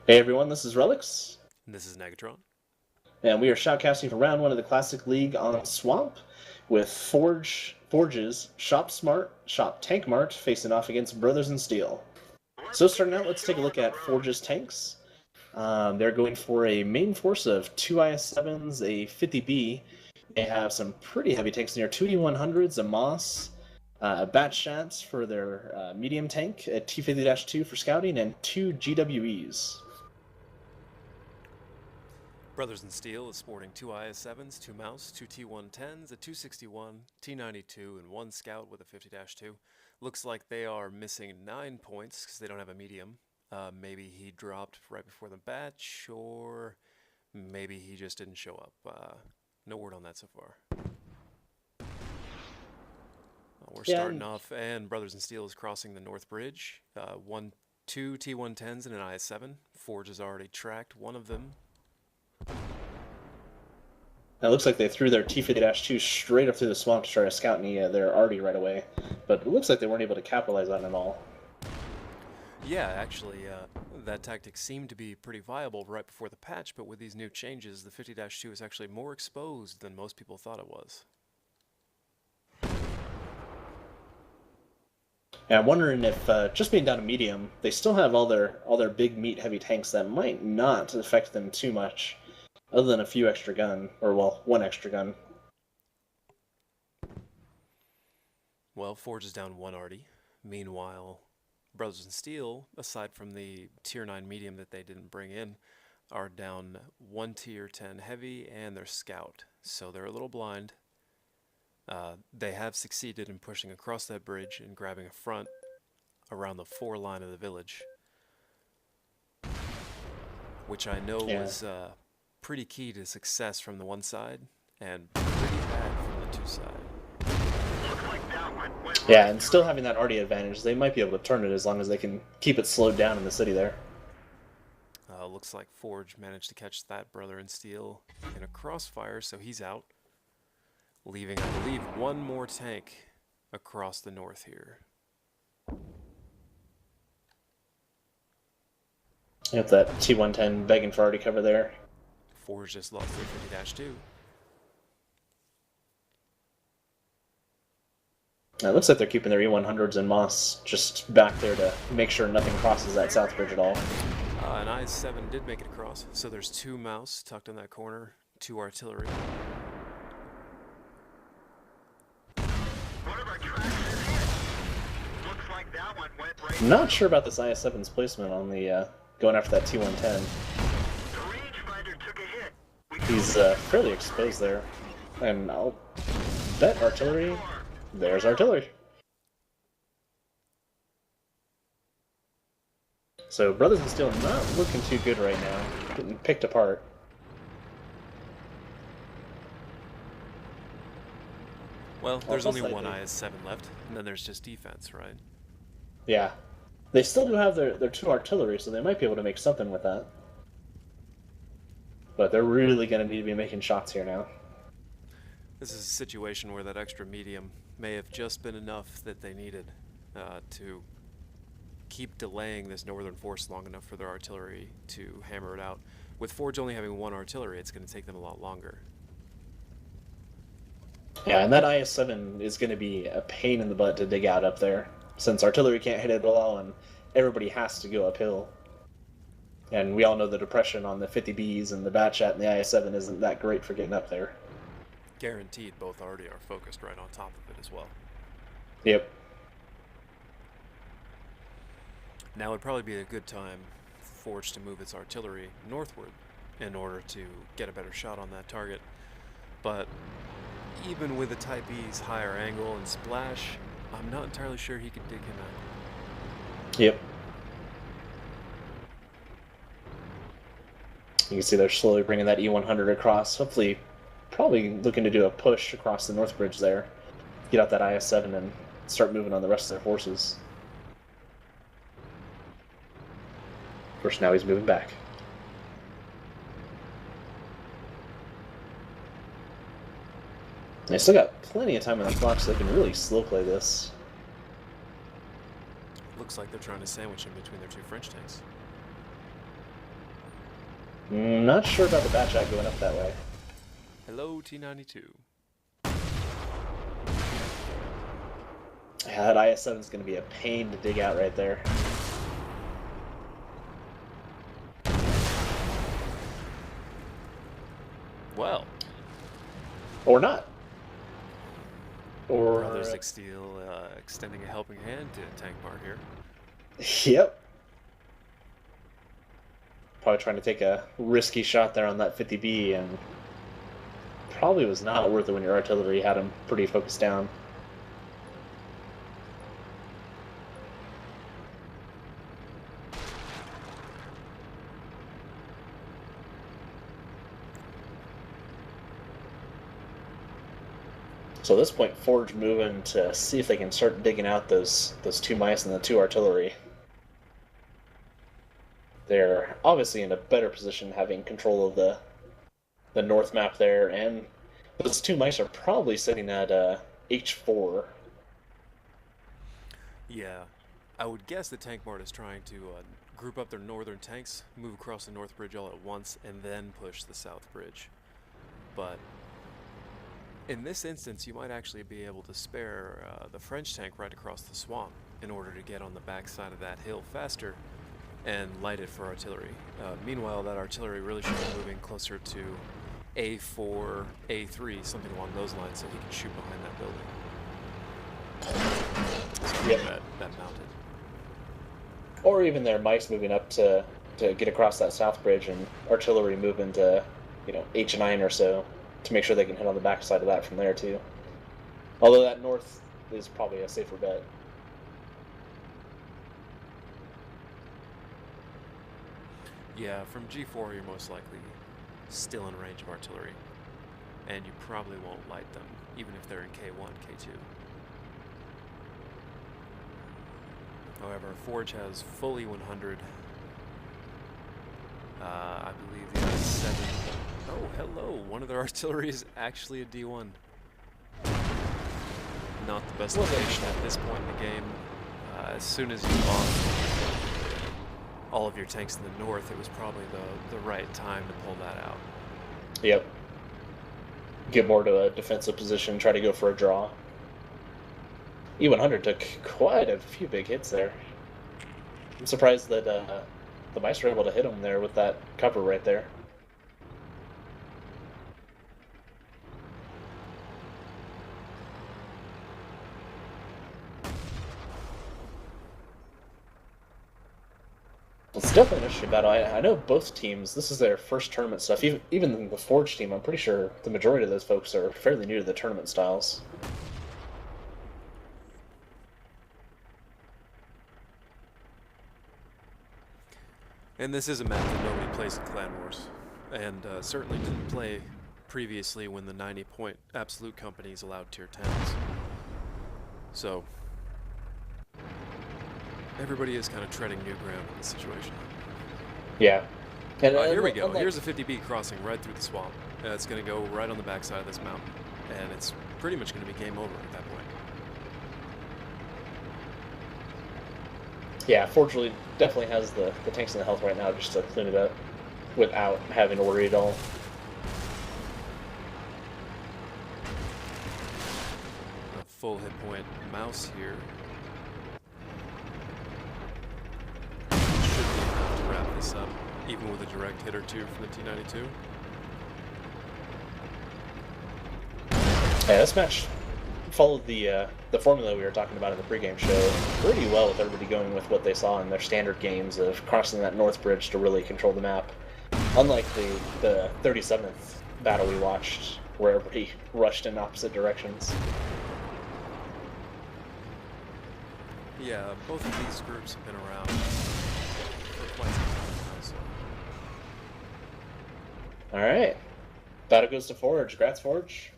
Hey everyone, this is Relics, And this is Negatron. and we are shoutcasting for round one of the Classic League on Swamp with Forge's Shop Smart, Shop Tank Mart facing off against Brothers in Steel. So starting out, let's take a look at Forge's tanks. They're going for a main force of two IS-7s, a 50B. They have some pretty heavy tanks in here, two E100s, a Moss, a Batshats for their medium tank, a T-50-2 for scouting, and two GWEs. Brothers in Steel is sporting two IS-7s, two Mouse, two T-110s, a 261, T-92, and one Scout with a 50-2. Looks like they are missing 9 points because they don't have a medium. Maybe he dropped right before the batch, or maybe he just didn't show up. No word on that so far. We're Yeah, starting and off, and Brothers in Steel is crossing the North Bridge. Two T-110s and an IS-7. Forge has already tracked one of them. it looks like they threw their T-50-2 straight up through the swamp to try to scout me their arty right away, but it looks like they weren't able to capitalize on it at all. Yeah, actually, that tactic seemed to be pretty viable right before the patch, but with these new changes, the 50-2 is actually more exposed than most people thought it was. And I'm wondering if just being down to medium, they still have all their big meat heavy tanks that might not affect them too much, other than a few extra gun, or well, one extra gun. Well, Forge is down one arty. Meanwhile, Brothers in Steel, aside from the Tier 9 medium that they didn't bring in, are down one Tier 10 heavy and their Scout, so they're a little blind. They have succeeded in pushing across that bridge and grabbing a front around the 4 line of the village, which I know Yeah, was pretty key to success from the one side and pretty bad from the two side. yeah, and still having that arty advantage, they might be able to turn it as long as they can keep it slowed down in the city there. Looks like Forge managed to catch that Brother in Steel in a crossfire, so he's out, leaving, I believe, one more tank across the north here. You have that T-110 begging for arty cover there. Forge just lost their 50-2. It looks like they're keeping their E100s and Moss just back there to make sure nothing crosses that south bridge at all. An IS-7 did make it across, so there's two Mouse tucked in that corner, two artillery. Not sure about this IS-7's placement on the going after that T-110. He's fairly exposed there, and I'll bet artillery. There's artillery. So Brothers in Steel not looking too good right now, getting picked apart. Well, Oh, there's plus only one slightly. IS-7 left, and then there's just defense, right? Yeah, they still do have their two artillery, so they might be able to make something with that. But they're really going to need to be making shots here now. This is a situation where that extra medium may have just been enough that they needed to keep delaying this northern force long enough for their artillery to hammer it out. With Forge only having one artillery, it's going to take them a lot longer. Yeah, and that IS-7 is going to be a pain in the butt to dig out up there, since artillery can't hit it at all, and everybody has to go uphill. And we all know the depression on the 50Bs and the Batchat and the IS-7 isn't that great for getting up there. Guaranteed both already are focused right on top of it as well. Yep. Now would probably be a good time for Forge to move its artillery northward in order to get a better shot on that target. But even with the Type E's higher angle and splash, I'm not entirely sure he could dig him out. Yep. You can see they're slowly bringing that E100 across. Hopefully, probably looking to do a push across the North Bridge there. Get out that IS-7 and start moving on the rest of their forces. Of course, now he's moving back. They still got plenty of time on the clock, so they can really slow play this. Looks like they're trying to sandwich him between their two French tanks. Not sure about the batch out going up that way. Hello, T92. Yeah, that IS-7 is going to be a pain to dig out right there. Well, Or not. Or Brothers Steel extending a helping hand to Tank Mart here. Yep. Probably trying to take a risky shot there on that 50B, and probably was not worth it when your artillery had him pretty focused down. So at this point, Forge moving to see if they can start digging out those two mice and the two artillery. They're obviously in a better position having control of the north map there, and those two mice are probably sitting at H4. Yeah, I would guess the Tank Mart is trying to group up their northern tanks, move across the north bridge all at once, and then push the south bridge. But in this instance, you might actually be able to spare the French tank right across the swamp in order to get on the back side of that hill faster and light it for artillery. Meanwhile, that artillery really should be moving closer to A4, A3, something along those lines, so he can shoot behind that building. So Yep. that mounted. Or even their mice moving up to get across that south bridge, and artillery moving to, H9 or so to make sure they can hit on the back side of that from there too. Although that north is probably a safer bet. Yeah, from G4 you're most likely still in range of artillery, and you probably won't light them, even if they're in K1, K2. However, Forge has fully 100. I believe the S7. Oh, hello! One of their artillery is actually a D1. Not the best location at this point in the game. As soon as you lost all of your tanks in the north, it was probably the right time to pull that out. Yep. Get more to a defensive position, try to go for a draw. E100 took quite a few big hits there. I'm surprised that the mice were able to hit him there with that cover right there. It's definitely an interesting battle. I know both teams, this is their first tournament stuff. Even the Forge team, I'm pretty sure the majority of those folks are fairly new to the tournament styles. And this is a map that nobody plays in Clan Wars, and certainly didn't play previously when the 90-point absolute companies allowed tier 10s. So everybody is kind of treading new ground in this situation. Yeah. And Here we go. Here's a 50B crossing right through the swamp. It's going to go right on the backside of this mountain, and it's pretty much going to be game over at that point. Yeah, fortunately, definitely has the tanks and the health right now just to clean it up without having to worry at all. A full hit point mouse here. Should be enough to wrap this up, even with a direct hit or two from the T92. Yeah, this match followed the formula we were talking about in the pregame show pretty well, with everybody going with what they saw in their standard games of crossing that north bridge to really control the map. Unlike the 37th battle we watched, where everybody rushed in opposite directions. Yeah, both of these groups have been around for quite some time now, so. Alright. Battle goes to Forge. Grats, Forge.